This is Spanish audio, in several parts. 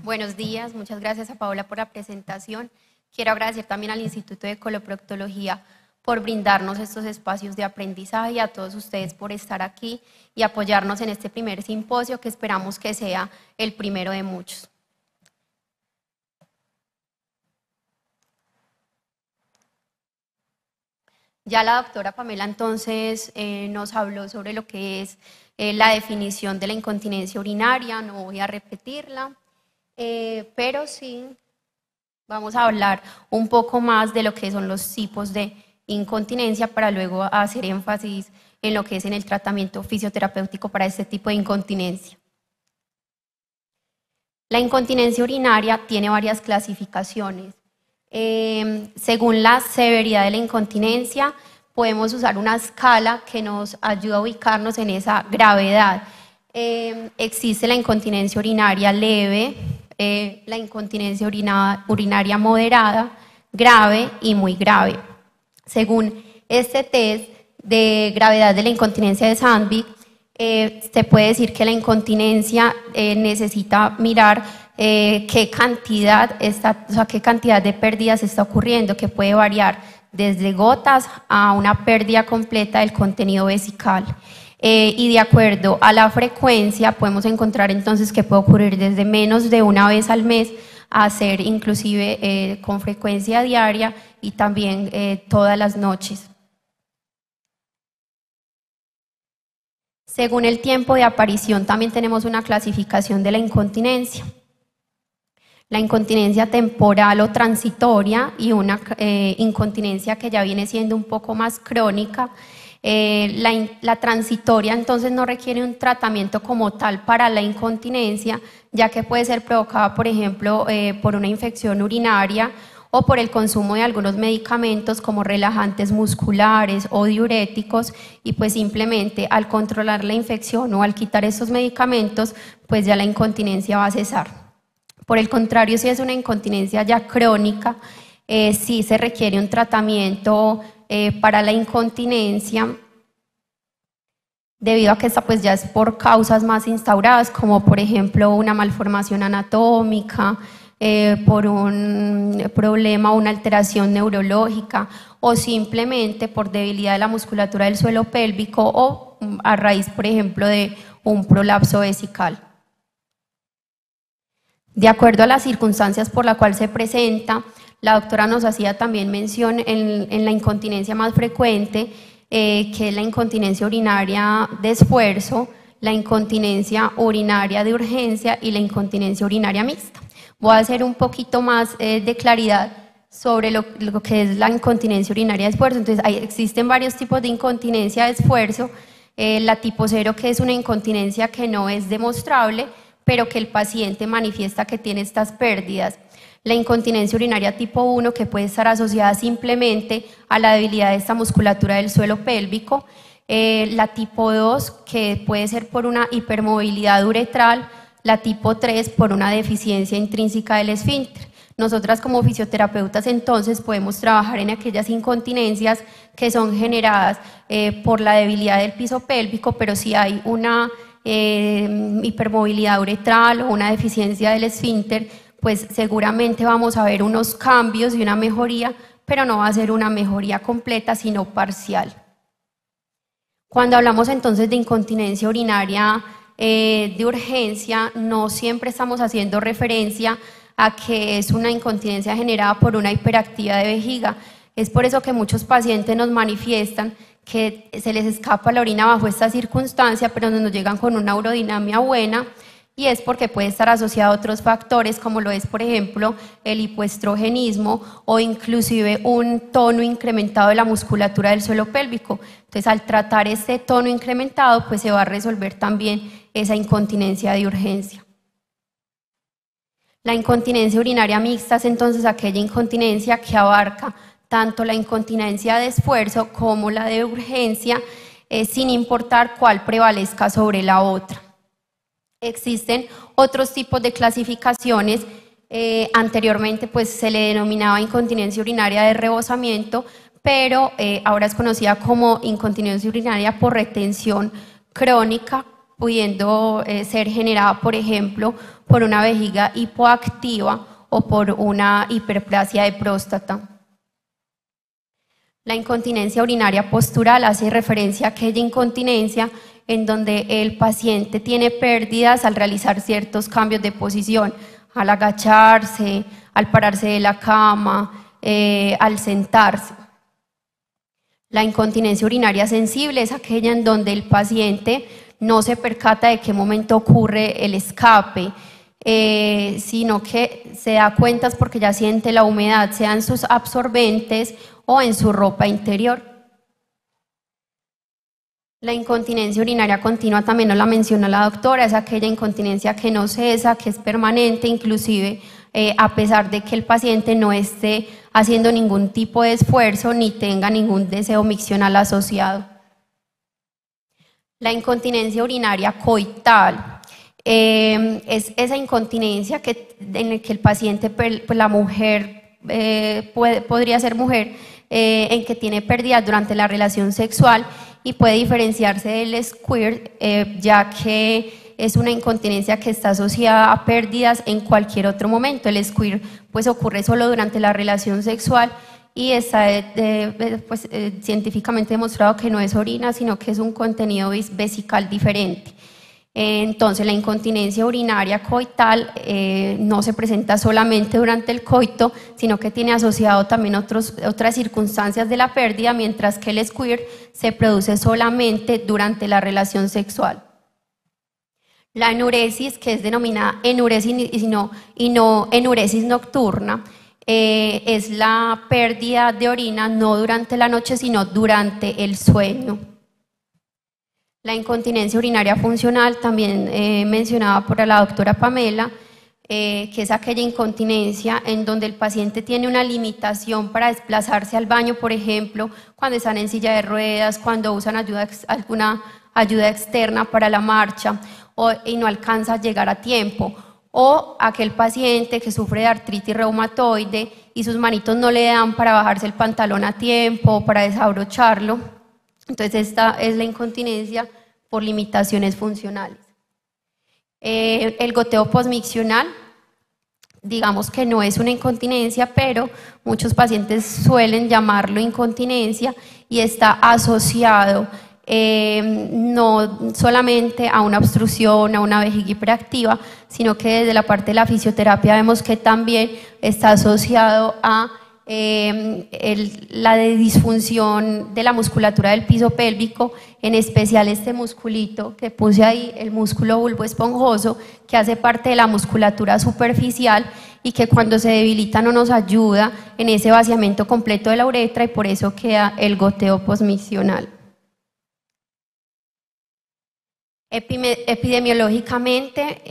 Buenos días, muchas gracias a Paola por la presentación. Quiero agradecer también al Instituto de Coloproctología por brindarnos estos espacios de aprendizaje y a todos ustedes por estar aquí y apoyarnos en este primer simposio que esperamos que sea el primero de muchos. Ya la doctora Pamela entonces nos habló sobre lo que es la definición de la incontinencia urinaria, no voy a repetirla, pero sí vamos a hablar un poco más de lo que son los tipos de incontinencia para luego hacer énfasis en lo que es en el tratamiento fisioterapéutico para este tipo de incontinencia. La incontinencia urinaria tiene varias clasificaciones. Según la severidad de la incontinencia, podemos usar una escala que nos ayuda a ubicarnos en esa gravedad. Existe la incontinencia urinaria leve, la incontinencia urinaria moderada, grave y muy grave. Según este test de gravedad de la incontinencia de Sandvik, se puede decir que la incontinencia necesita mirar qué cantidad de pérdidas está ocurriendo, que puede variar desde gotas a una pérdida completa del contenido vesical. Y de acuerdo a la frecuencia podemos encontrar entonces que puede ocurrir desde menos de una vez al mes a ser inclusive con frecuencia diaria y también todas las noches. Según el tiempo de aparición también tenemos una clasificación de la incontinencia. La incontinencia temporal o transitoria y una incontinencia que ya viene siendo un poco más crónica. La transitoria entonces no requiere un tratamiento como tal para la incontinencia, ya que puede ser provocada, por ejemplo, por una infección urinaria o por el consumo de algunos medicamentos como relajantes musculares o diuréticos, y pues simplemente al controlar la infección o al quitar esos medicamentos, pues ya la incontinencia va a cesar. Por el contrario, si es una incontinencia ya crónica, sí se requiere un tratamiento para la incontinencia, debido a que esta pues ya es por causas más instauradas, como por ejemplo una malformación anatómica, por un problema o una alteración neurológica, o simplemente por debilidad de la musculatura del suelo pélvico o a raíz, por ejemplo, de un prolapso vesical. De acuerdo a las circunstancias por las cuales se presenta, la doctora nos hacía también mención en la incontinencia más frecuente, que es la incontinencia urinaria de esfuerzo, la incontinencia urinaria de urgencia y la incontinencia urinaria mixta. Voy a hacer un poquito más de claridad sobre lo que es la incontinencia urinaria de esfuerzo. Entonces, existen varios tipos de incontinencia de esfuerzo. La tipo 0, que es una incontinencia que no es demostrable, pero que el paciente manifiesta que tiene estas pérdidas. La incontinencia urinaria tipo 1, que puede estar asociada simplemente a la debilidad de esta musculatura del suelo pélvico. La tipo 2, que puede ser por una hipermovilidad uretral. La tipo 3, por una deficiencia intrínseca del esfínter. Nosotras como fisioterapeutas entonces podemos trabajar en aquellas incontinencias que son generadas por la debilidad del piso pélvico, pero si hay una hipermovilidad uretral o una deficiencia del esfínter, pues seguramente vamos a ver unos cambios y una mejoría, pero no va a ser una mejoría completa, sino parcial. Cuando hablamos entonces de incontinencia urinaria de urgencia, no siempre estamos haciendo referencia a que es una incontinencia generada por una hiperactividad de vejiga. Es por eso que muchos pacientes nos manifiestan que se les escapa la orina bajo esta circunstancia, pero nos llegan con una urodinamia buena, y es porque puede estar asociado a otros factores, como lo es, por ejemplo, el hipoestrogenismo o inclusive un tono incrementado de la musculatura del suelo pélvico. Entonces, al tratar este tono incrementado, pues se va a resolver también esa incontinencia de urgencia. La incontinencia urinaria mixta es entonces aquella incontinencia que abarca tanto la incontinencia de esfuerzo como la de urgencia, sin importar cuál prevalezca sobre la otra. Existen otros tipos de clasificaciones. Anteriormente pues se le denominaba incontinencia urinaria de rebosamiento, pero ahora es conocida como incontinencia urinaria por retención crónica, pudiendo ser generada, por ejemplo, por una vejiga hipoactiva o por una hiperplasia de próstata. La incontinencia urinaria postural hace referencia a aquella incontinencia en donde el paciente tiene pérdidas al realizar ciertos cambios de posición, al agacharse, al pararse de la cama, al sentarse. La incontinencia urinaria sensible es aquella en donde el paciente no se percata de qué momento ocurre el escape, sino que se da cuenta porque ya siente la humedad, sea en sus absorbentes o en su ropa interior. La incontinencia urinaria continua también nos la menciona la doctora, es aquella incontinencia que no cesa, que es permanente, inclusive a pesar de que el paciente no esté haciendo ningún tipo de esfuerzo ni tenga ningún deseo miccional asociado. La incontinencia urinaria coital es esa incontinencia en la que el paciente, pues la mujer, podría ser mujer, en que tiene pérdidas durante la relación sexual y puede diferenciarse del squirt, ya que es una incontinencia que está asociada a pérdidas en cualquier otro momento. El squirt pues ocurre solo durante la relación sexual y está científicamente demostrado que no es orina, sino que es un contenido vesical diferente. Entonces la incontinencia urinaria coital no se presenta solamente durante el coito, sino que tiene asociado también otras circunstancias de la pérdida, mientras que el squirt se produce solamente durante la relación sexual. La enuresis, que es denominada enuresis y no enuresis nocturna, es la pérdida de orina no durante la noche, sino durante el sueño. La incontinencia urinaria funcional, también mencionada por la doctora Pamela, que es aquella incontinencia en donde el paciente tiene una limitación para desplazarse al baño, por ejemplo, cuando están en silla de ruedas, cuando usan alguna ayuda externa para la marcha y no alcanza a llegar a tiempo. O aquel paciente que sufre de artritis reumatoide y sus manitos no le dan para bajarse el pantalón a tiempo, para desabrocharlo. Entonces esta es la incontinencia por limitaciones funcionales. El goteo posmiccional, digamos que no es una incontinencia, pero muchos pacientes suelen llamarlo incontinencia y está asociado no solamente a una obstrucción, a una vejiga hiperactiva, sino que desde la parte de la fisioterapia vemos que también está asociado a la disfunción de la musculatura del piso pélvico, en especial este musculito que puse ahí, el músculo bulbo esponjoso, que hace parte de la musculatura superficial y que cuando se debilita no nos ayuda en ese vaciamiento completo de la uretra y por eso queda el goteo posmiccional. Epidemiológicamente,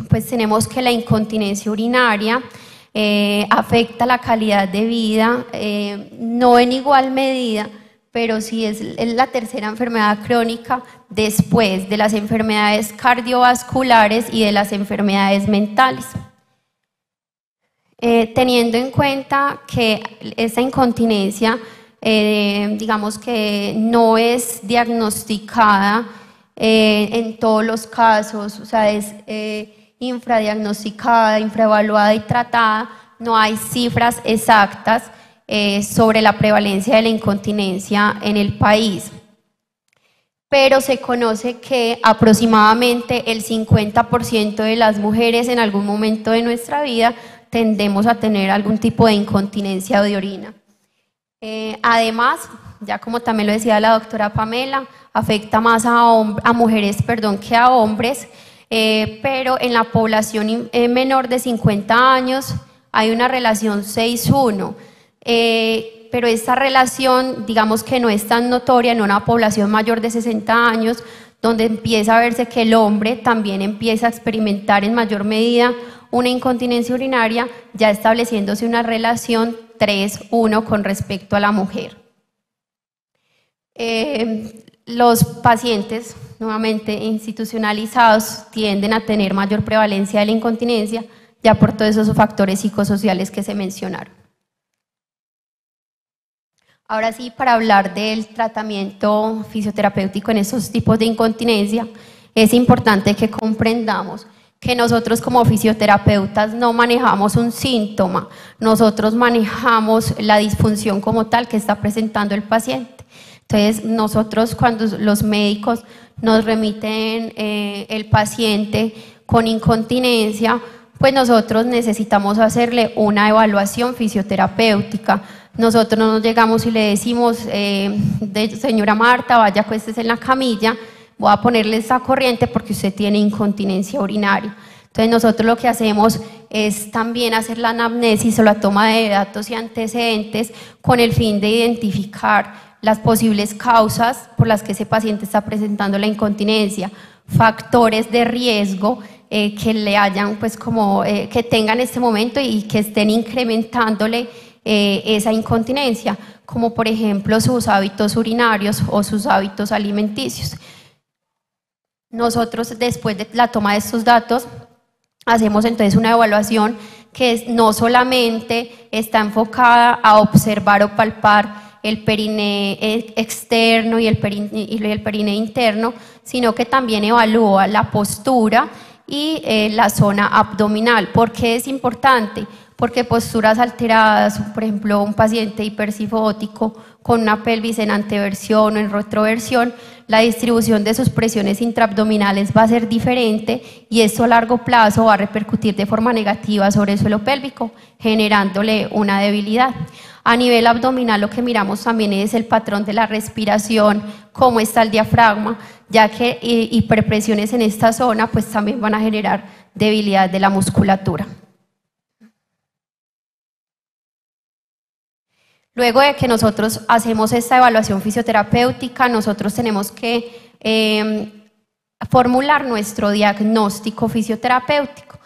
pues tenemos que la incontinencia urinaria afecta la calidad de vida, no en igual medida, pero sí es la tercera enfermedad crónica después de las enfermedades cardiovasculares y de las enfermedades mentales. Teniendo en cuenta que esta incontinencia, digamos que no es diagnosticada en todos los casos, o sea, es infradiagnosticada, infraevaluada y tratada, no hay cifras exactas sobre la prevalencia de la incontinencia en el país, pero se conoce que aproximadamente el 50% de las mujeres en algún momento de nuestra vida tendemos a tener algún tipo de incontinencia de orina. Además, ya como también lo decía la doctora Pamela, afecta más a mujeres que a hombres, pero en la población menor de 50 años hay una relación 6:1, pero esta relación digamos que no es tan notoria en una población mayor de 60 años, donde empieza a verse que el hombre también empieza a experimentar en mayor medida una incontinencia urinaria, ya estableciéndose una relación 3:1 con respecto a la mujer. Los pacientes nuevamente institucionalizados tienden a tener mayor prevalencia de la incontinencia, ya por todos esos factores psicosociales que se mencionaron. Ahora sí, para hablar del tratamiento fisioterapéutico en estos tipos de incontinencia, es importante que comprendamos que nosotros como fisioterapeutas no manejamos un síntoma, nosotros manejamos la disfunción como tal que está presentando el paciente. Entonces, nosotros cuando los médicos nos remiten el paciente con incontinencia, pues nosotros necesitamos hacerle una evaluación fisioterapéutica. Nosotros no nos llegamos y le decimos, señora Marta, vaya, acuéstese en la camilla, voy a ponerle esta corriente porque usted tiene incontinencia urinaria. Entonces nosotros lo que hacemos es también hacer la anamnesis o la toma de datos y antecedentes con el fin de identificar las posibles causas por las que ese paciente está presentando la incontinencia, factores de riesgo que le hayan, pues como que tengan en este momento y que estén incrementándole esa incontinencia, como por ejemplo sus hábitos urinarios o sus hábitos alimenticios. Nosotros, después de la toma de estos datos, hacemos entonces una evaluación que no solamente está enfocada a observar o palpar el periné externo y el periné interno, sino que también evalúa la postura y la zona abdominal. ¿Por qué es importante? Porque posturas alteradas, por ejemplo, un paciente hipersifótico con una pelvis en anteversión o en retroversión, la distribución de sus presiones intraabdominales va a ser diferente y esto a largo plazo va a repercutir de forma negativa sobre el suelo pélvico, generándole una debilidad. A nivel abdominal lo que miramos también es el patrón de la respiración, cómo está el diafragma, ya que hiperpresiones en esta zona pues también van a generar debilidad de la musculatura. Luego de que nosotros hacemos esta evaluación fisioterapéutica, nosotros tenemos que formular nuestro diagnóstico fisioterapéutico.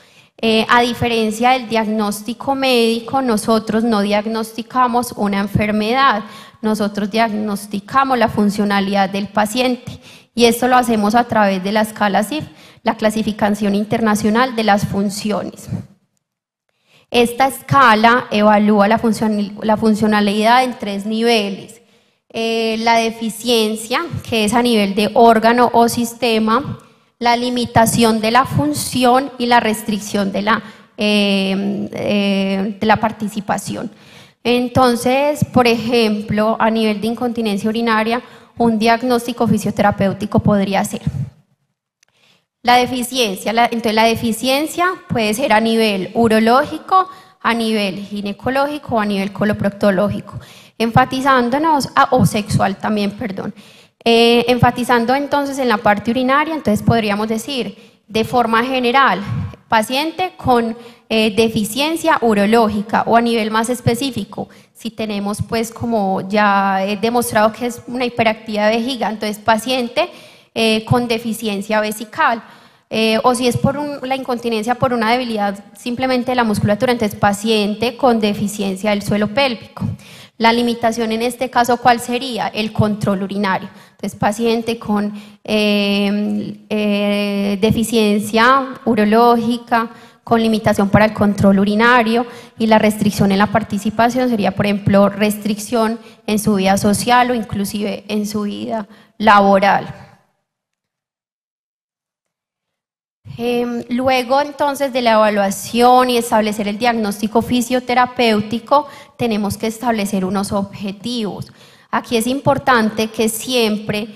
A diferencia del diagnóstico médico, nosotros no diagnosticamos una enfermedad, nosotros diagnosticamos la funcionalidad del paciente y esto lo hacemos a través de la escala CIF, la clasificación internacional de las funciones. Esta escala evalúa la funcionalidad en 3 niveles. La deficiencia, que es a nivel de órgano o sistema, la limitación de la función y la restricción de la participación. Entonces, por ejemplo, a nivel de incontinencia urinaria, un diagnóstico fisioterapéutico podría ser la deficiencia. Entonces, la deficiencia puede ser a nivel urológico, a nivel ginecológico o a nivel coloproctológico, enfatizándonos, o sexual también, perdón. Enfatizando entonces en la parte urinaria, entonces podríamos decir, de forma general, paciente con deficiencia urológica, o a nivel más específico, si tenemos pues como ya he demostrado que es una hiperactividad de vejiga, entonces paciente con deficiencia vesical, o si es por la incontinencia por una debilidad simplemente de la musculatura, entonces paciente con deficiencia del suelo pélvico. La limitación en este caso, ¿cuál sería? El control urinario. Entonces, paciente con deficiencia urológica, con limitación para el control urinario, y la restricción en la participación sería, por ejemplo, restricción en su vida social o inclusive en su vida laboral. Luego entonces de la evaluación y establecer el diagnóstico fisioterapéutico, tenemos que establecer unos objetivos. Aquí es importante que siempre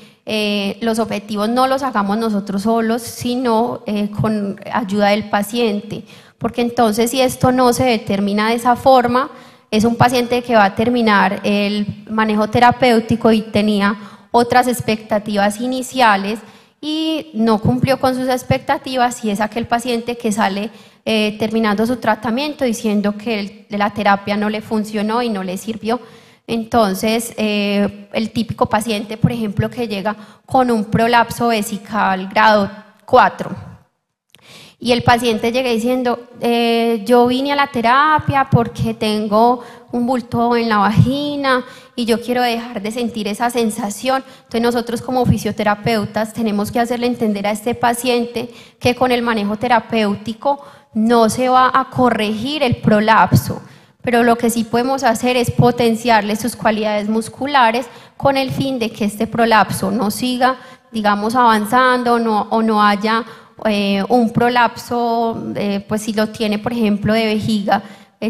los objetivos no los hagamos nosotros solos, sino con ayuda del paciente, porque entonces si esto no se determina de esa forma, es un paciente que va a terminar el manejo terapéutico y tenía otras expectativas iniciales y no cumplió con sus expectativas, y es aquel paciente que sale terminando su tratamiento diciendo que la terapia no le funcionó y no le sirvió. Entonces, el típico paciente, por ejemplo, que llega con un prolapso vesical grado 4 y el paciente llega diciendo, yo vine a la terapia porque tengo un bulto en la vagina y yo quiero dejar de sentir esa sensación. Entonces nosotros como fisioterapeutas tenemos que hacerle entender a este paciente que con el manejo terapéutico no se va a corregir el prolapso, pero lo que sí podemos hacer es potenciarle sus cualidades musculares con el fin de que este prolapso no siga digamos, avanzando o no haya un prolapso, pues si lo tiene, por ejemplo, de vejiga,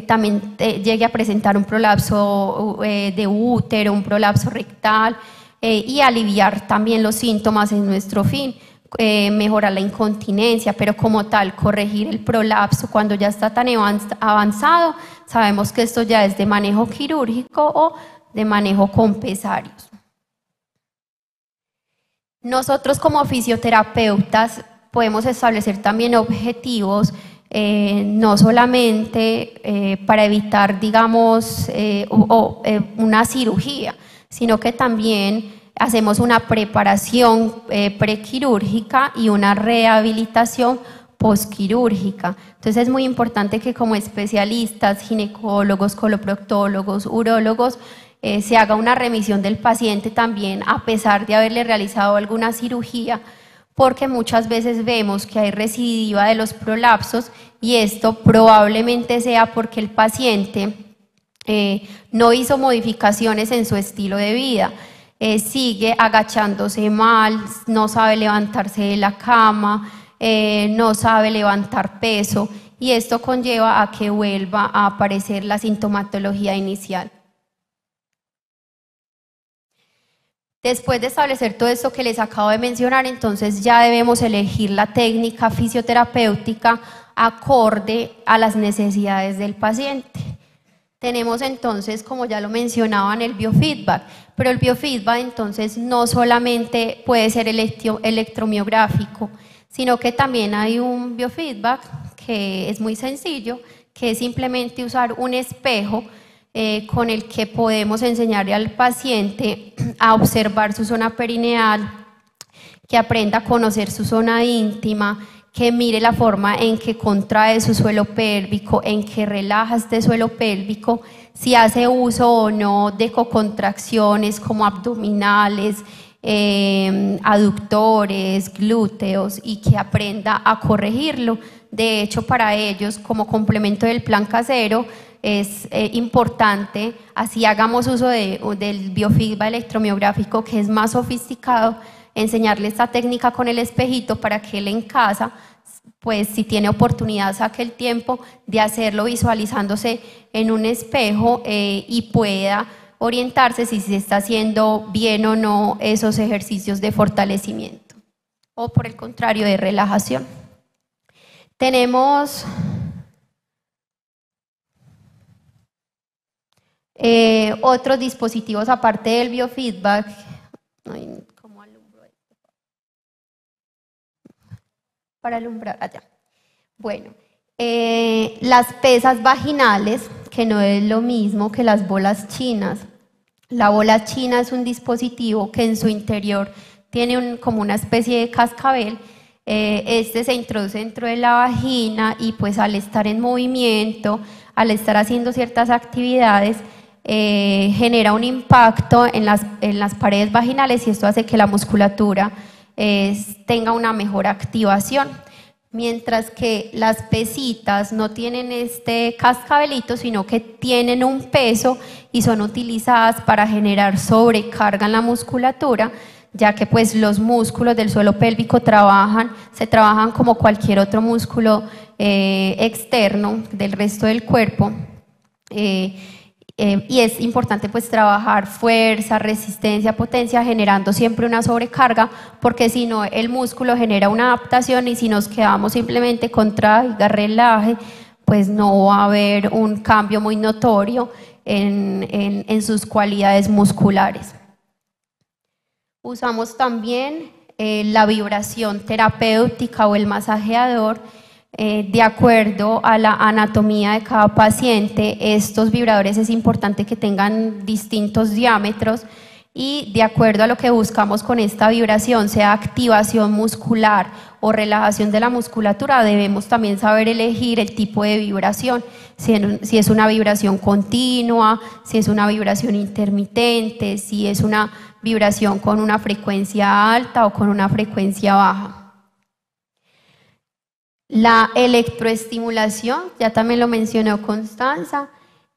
también llegue a presentar un prolapso de útero, un prolapso rectal, y aliviar también los síntomas es nuestro fin. Mejorar la incontinencia, pero como tal, corregir el prolapso cuando ya está tan avanzado, sabemos que esto ya es de manejo quirúrgico o de manejo con pesarios. Nosotros como fisioterapeutas podemos establecer también objetivos, no solamente para evitar, digamos, una cirugía, sino que también hacemos una preparación prequirúrgica y una rehabilitación postquirúrgica. Entonces es muy importante que como especialistas, ginecólogos, coloproctólogos, urólogos, se haga una remisión del paciente también a pesar de haberle realizado alguna cirugía, porque muchas veces vemos que hay recidiva de los prolapsos y esto probablemente sea porque el paciente no hizo modificaciones en su estilo de vida. Sigue agachándose mal, no sabe levantarse de la cama, no sabe levantar peso, y esto conlleva a que vuelva a aparecer la sintomatología inicial. Después de establecer todo esto que les acabo de mencionar, entonces ya debemos elegir la técnica fisioterapéutica acorde a las necesidades del paciente. Tenemos entonces, como ya lo mencionaban, el biofeedback, pero el biofeedback entonces no solamente puede ser electromiográfico, sino que también hay un biofeedback que es muy sencillo, que es simplemente usar un espejo con el que podemos enseñarle al paciente a observar su zona perineal, que aprenda a conocer su zona íntima, que mire la forma en que contrae su suelo pélvico, en que relaja este suelo pélvico, si hace uso o no de cocontracciones como abdominales, aductores, glúteos, y que aprenda a corregirlo. De hecho, para ellos, como complemento del plan casero, es importante, así hagamos uso del biofeedback electromiográfico, que es más sofisticado, enseñarle esta técnica con el espejito para que él en casa, pues si tiene oportunidad, saque el tiempo de hacerlo visualizándose en un espejo y pueda orientarse si se está haciendo bien o no esos ejercicios de fortalecimiento o por el contrario de relajación. Tenemos otros dispositivos aparte del biofeedback. ¿Cómo alumbro esto? Para alumbrar allá. Bueno, las pesas vaginales, que no es lo mismo que las bolas chinas. La bola china es un dispositivo que en su interior tiene como una especie de cascabel. Este se introduce dentro de la vagina y pues al estar en movimiento, al estar haciendo ciertas actividades, genera un impacto en las paredes vaginales y esto hace que la musculatura tenga una mejor activación. Mientras que las pesitas no tienen este cascabelito, sino que tienen un peso y son utilizadas para generar sobrecarga en la musculatura, ya que pues los músculos del suelo pélvico se trabajan como cualquier otro músculo externo del resto del cuerpo. Y es importante pues trabajar fuerza, resistencia, potencia, generando siempre una sobrecarga, porque si no el músculo genera una adaptación y si nos quedamos simplemente contraiga, relaje, pues no va a haber un cambio muy notorio en sus cualidades musculares. Usamos también la vibración terapéutica o el masajeador. De acuerdo a la anatomía de cada paciente, estos vibradores es importante que tengan distintos diámetros y de acuerdo a lo que buscamos con esta vibración, sea activación muscular o relajación de la musculatura, debemos también saber elegir el tipo de vibración, si es una vibración continua, si es una vibración intermitente, si es una vibración con una frecuencia alta o con una frecuencia baja. La electroestimulación, ya también lo mencionó Constanza,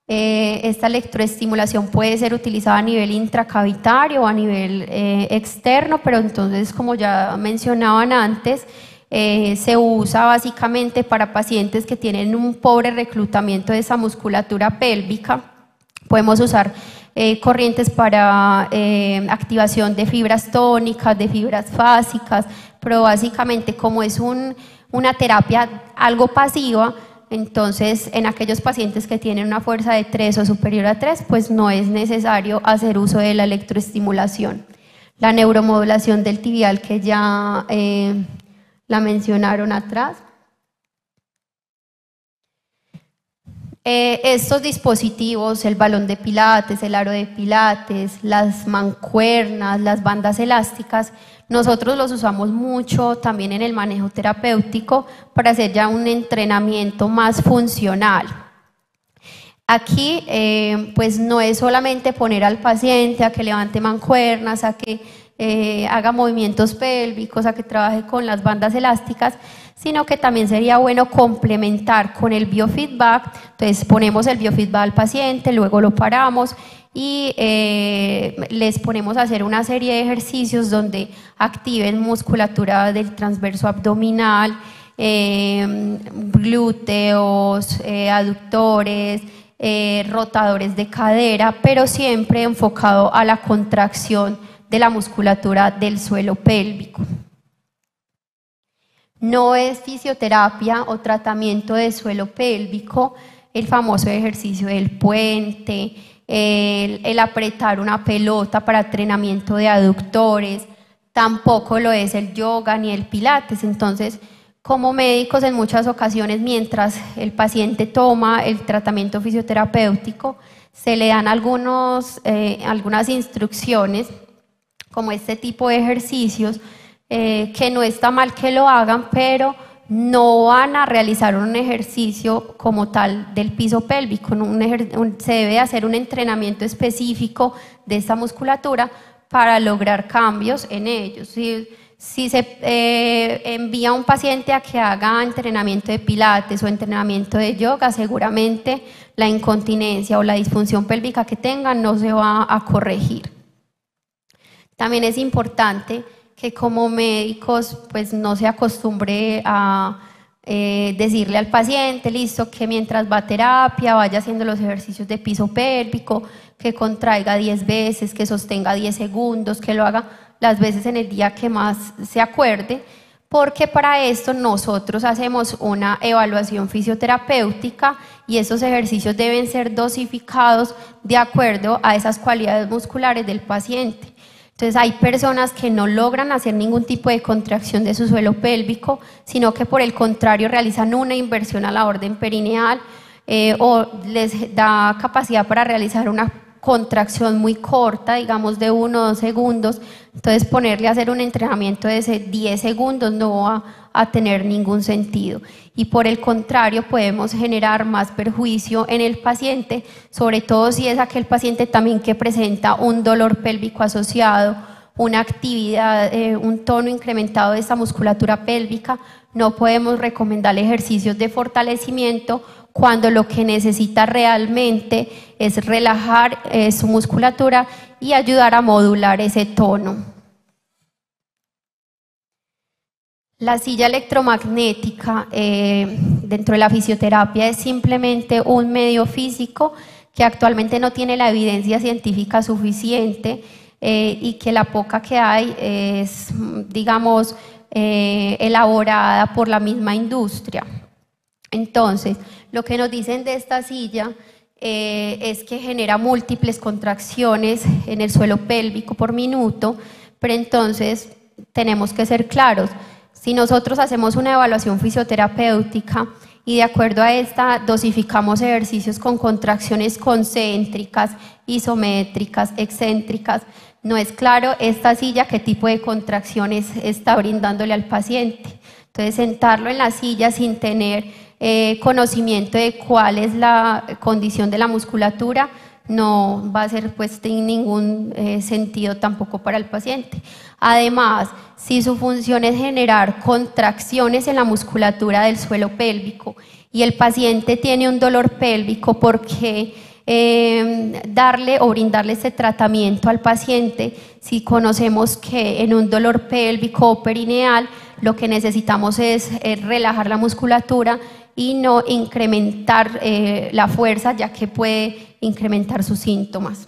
Esta electroestimulación puede ser utilizada a nivel intracavitario o a nivel externo, pero entonces, como ya mencionaban antes, se usa básicamente para pacientes que tienen un pobre reclutamiento de esa musculatura pélvica. Podemos usar corrientes para activación de fibras tónicas, de fibras fásicas, pero básicamente como es una terapia algo pasiva, entonces en aquellos pacientes que tienen una fuerza de 3 o superior a 3, pues no es necesario hacer uso de la electroestimulación. La neuromodulación del tibial, que ya la mencionaron atrás. Estos dispositivos, el balón de pilates, el aro de pilates, las mancuernas, las bandas elásticas, nosotros los usamos mucho también en el manejo terapéutico para hacer ya un entrenamiento más funcional. Aquí pues no es solamente poner al paciente a que levante mancuernas, a que haga movimientos pélvicos, a que trabaje con las bandas elásticas, sino que también sería bueno complementar con el biofeedback. Entonces ponemos el biofeedback al paciente, luego lo paramos y les ponemos a hacer una serie de ejercicios donde activen musculatura del transverso abdominal, glúteos, aductores, rotadores de cadera, pero siempre enfocado a la contracción de la musculatura del suelo pélvico. No es fisioterapia o tratamiento de suelo pélvico el famoso ejercicio del puente, el apretar una pelota para entrenamiento de aductores, tampoco lo es el yoga ni el pilates. Entonces, como médicos, en muchas ocasiones, mientras el paciente toma el tratamiento fisioterapéutico, se le dan algunas instrucciones, como este tipo de ejercicios, que no está mal que lo hagan, pero no van a realizar un ejercicio como tal del piso pélvico. Se debe hacer un entrenamiento específico de esta musculatura para lograr cambios en ellos. Si se envía a un paciente a que haga entrenamiento de pilates o entrenamiento de yoga, seguramente la incontinencia o la disfunción pélvica que tengan no se va a corregir. También es importante que como médicos pues no se acostumbre a decirle al paciente, listo, que mientras va a terapia vaya haciendo los ejercicios de piso pélvico, que contraiga 10 veces, que sostenga 10 segundos, que lo haga las veces en el día que más se acuerde, porque para esto nosotros hacemos una evaluación fisioterapéutica y esos ejercicios deben ser dosificados de acuerdo a esas cualidades musculares del paciente. Entonces hay personas que no logran hacer ningún tipo de contracción de su suelo pélvico, sino que por el contrario realizan una inversión a la orden perineal o les da capacidad para realizar una contracción muy corta, digamos de 1 o 2 segundos. Entonces ponerle a hacer un entrenamiento de 10 segundos no va a tener ningún sentido, y por el contrario podemos generar más perjuicio en el paciente, sobre todo si es aquel paciente también que presenta un dolor pélvico asociado, una actividad, un tono incrementado de esta musculatura pélvica. No podemos recomendar ejercicios de fortalecimiento cuando lo que necesita realmente es relajar su musculatura y ayudar a modular ese tono. La silla electromagnética dentro de la fisioterapia es simplemente un medio físico que actualmente no tiene la evidencia científica suficiente y que la poca que hay es, digamos, elaborada por la misma industria. Entonces, lo que nos dicen de esta silla es que genera múltiples contracciones en el suelo pélvico por minuto, pero entonces tenemos que ser claros. Si nosotros hacemos una evaluación fisioterapéutica y de acuerdo a esta dosificamos ejercicios con contracciones concéntricas, isométricas, excéntricas, no es claro esta silla qué tipo de contracciones está brindándole al paciente. Entonces, sentarlo en la silla sin tener conocimiento de cuál es la condición de la musculatura no va a ser pues en ningún sentido tampoco para el paciente. Además, si su función es generar contracciones en la musculatura del suelo pélvico y el paciente tiene un dolor pélvico porque darle o brindarle este tratamiento al paciente si conocemos que en un dolor pélvico o perineal lo que necesitamos es relajar la musculatura y no incrementar la fuerza, ya que puede incrementar sus síntomas.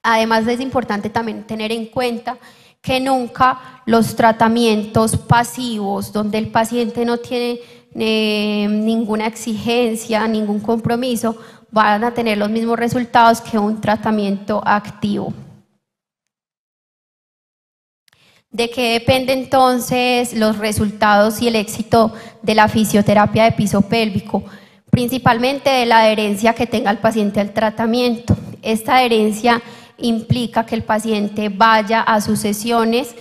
Además, es importante también tener en cuenta que nunca los tratamientos pasivos, donde el paciente no tiene ninguna exigencia, ningún compromiso, van a tener los mismos resultados que un tratamiento activo. ¿De qué depende entonces los resultados y el éxito de la fisioterapia de piso pélvico? Principalmente de la adherencia que tenga el paciente al tratamiento. Esta adherencia implica que el paciente vaya a sus sesiones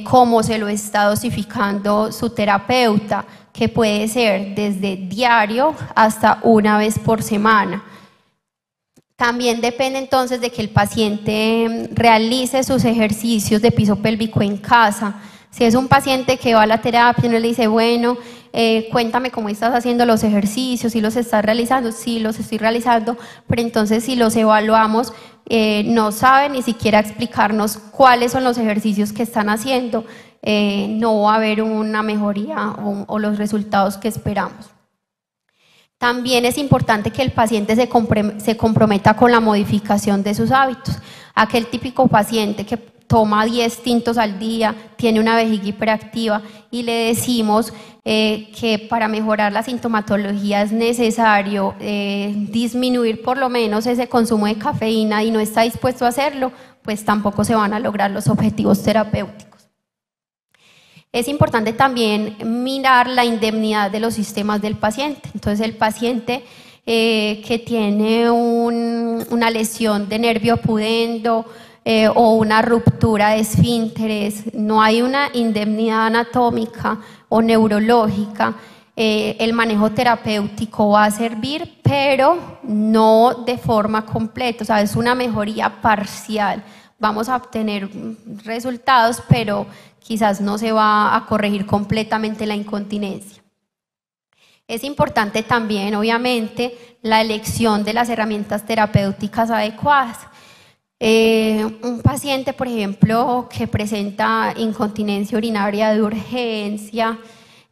como se lo está dosificando su terapeuta, que puede ser desde diario hasta una vez por semana. También depende entonces de que el paciente realice sus ejercicios de piso pélvico en casa. Si es un paciente que va a la terapia, uno le dice, bueno, cuéntame cómo estás haciendo los ejercicios, si los estás realizando, sí los estoy realizando, pero entonces si los evaluamos, no sabe ni siquiera explicarnos cuáles son los ejercicios que están haciendo, no va a haber una mejoría o los resultados que esperamos. También es importante que el paciente se comprometa con la modificación de sus hábitos. Aquel típico paciente que toma 10 tintos al día, tiene una vejiga hiperactiva y le decimos que para mejorar la sintomatología es necesario disminuir por lo menos ese consumo de cafeína y no está dispuesto a hacerlo, pues tampoco se van a lograr los objetivos terapéuticos. Es importante también mirar la indemnidad de los sistemas del paciente. Entonces, el paciente que tiene una lesión de nervio pudendo o una ruptura de esfínteres, no hay una indemnidad anatómica o neurológica, el manejo terapéutico va a servir, pero no de forma completa, o sea, es una mejoría parcial. Vamos a obtener resultados, pero quizás no se va a corregir completamente la incontinencia. Es importante también, obviamente, la elección de las herramientas terapéuticas adecuadas. Un paciente, por ejemplo, que presenta incontinencia urinaria de urgencia,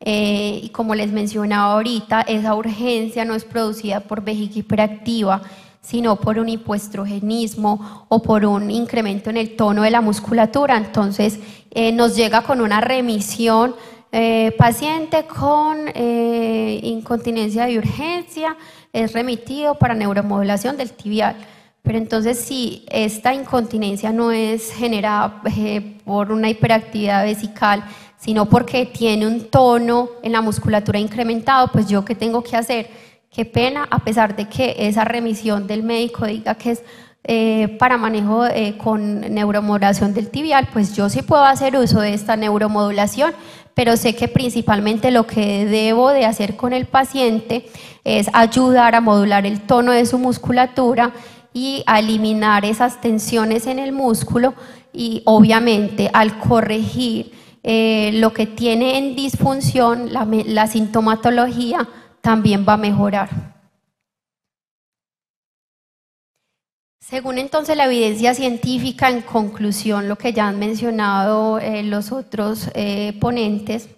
y como les mencionaba ahorita, esa urgencia no es producida por vejiga hiperactiva, sino por un hipoestrogenismo o por un incremento en el tono de la musculatura. Entonces nos llega con una remisión, paciente con incontinencia de urgencia, es remitido para neuromodulación del tibial. Pero entonces si esta incontinencia no es generada por una hiperactividad vesical, sino porque tiene un tono en la musculatura incrementado, pues yo ¿qué tengo que hacer? Qué pena, a pesar de que esa remisión del médico diga que es para manejo con neuromodulación del tibial, pues yo sí puedo hacer uso de esta neuromodulación, pero sé que principalmente lo que debo de hacer con el paciente es ayudar a modular el tono de su musculatura y a eliminar esas tensiones en el músculo y obviamente al corregir lo que tiene en disfunción, la sintomatología, también va a mejorar. Según entonces la evidencia científica, en conclusión, lo que ya han mencionado los otros ponentes,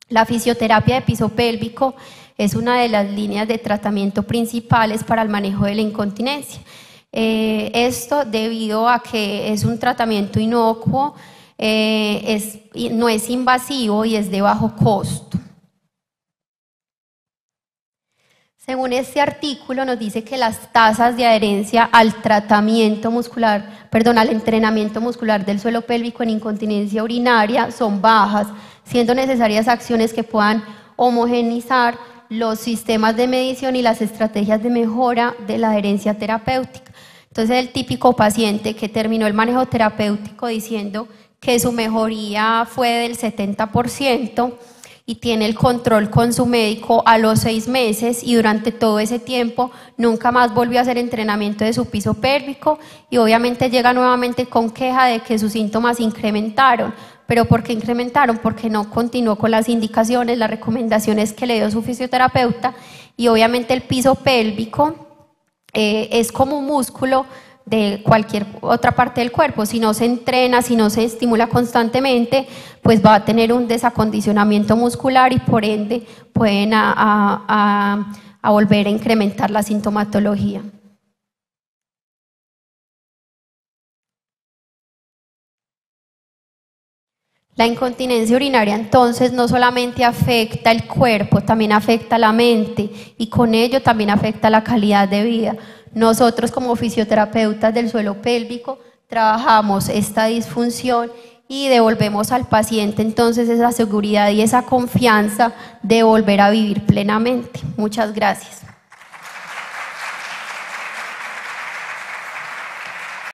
la fisioterapia de piso pélvico es una de las líneas de tratamiento principales para el manejo de la incontinencia. Esto debido a que es un tratamiento inocuo, no es invasivo y es de bajo costo. Según este artículo nos dice que las tasas de adherencia al tratamiento muscular, al entrenamiento muscular del suelo pélvico en incontinencia urinaria son bajas, siendo necesarias acciones que puedan homogeneizar los sistemas de medición y las estrategias de mejora de la adherencia terapéutica. Entonces el típico paciente que terminó el manejo terapéutico diciendo que su mejoría fue del 70%, y tiene el control con su médico a los 6 meses y durante todo ese tiempo nunca más volvió a hacer entrenamiento de su piso pélvico y obviamente llega nuevamente con queja de que sus síntomas incrementaron. ¿Pero por qué incrementaron? Porque no continuó con las indicaciones, las recomendaciones que le dio su fisioterapeuta y obviamente el piso pélvico es como un músculo de cualquier otra parte del cuerpo. Si no se entrena, si no se estimula constantemente, pues va a tener un desacondicionamiento muscular y por ende pueden a volver a incrementar la sintomatología. La incontinencia urinaria entonces no solamente afecta el cuerpo, también afecta la mente y con ello también afecta la calidad de vida. Nosotros como fisioterapeutas del suelo pélvico trabajamos esta disfunción y devolvemos al paciente entonces esa seguridad y esa confianza de volver a vivir plenamente. Muchas gracias.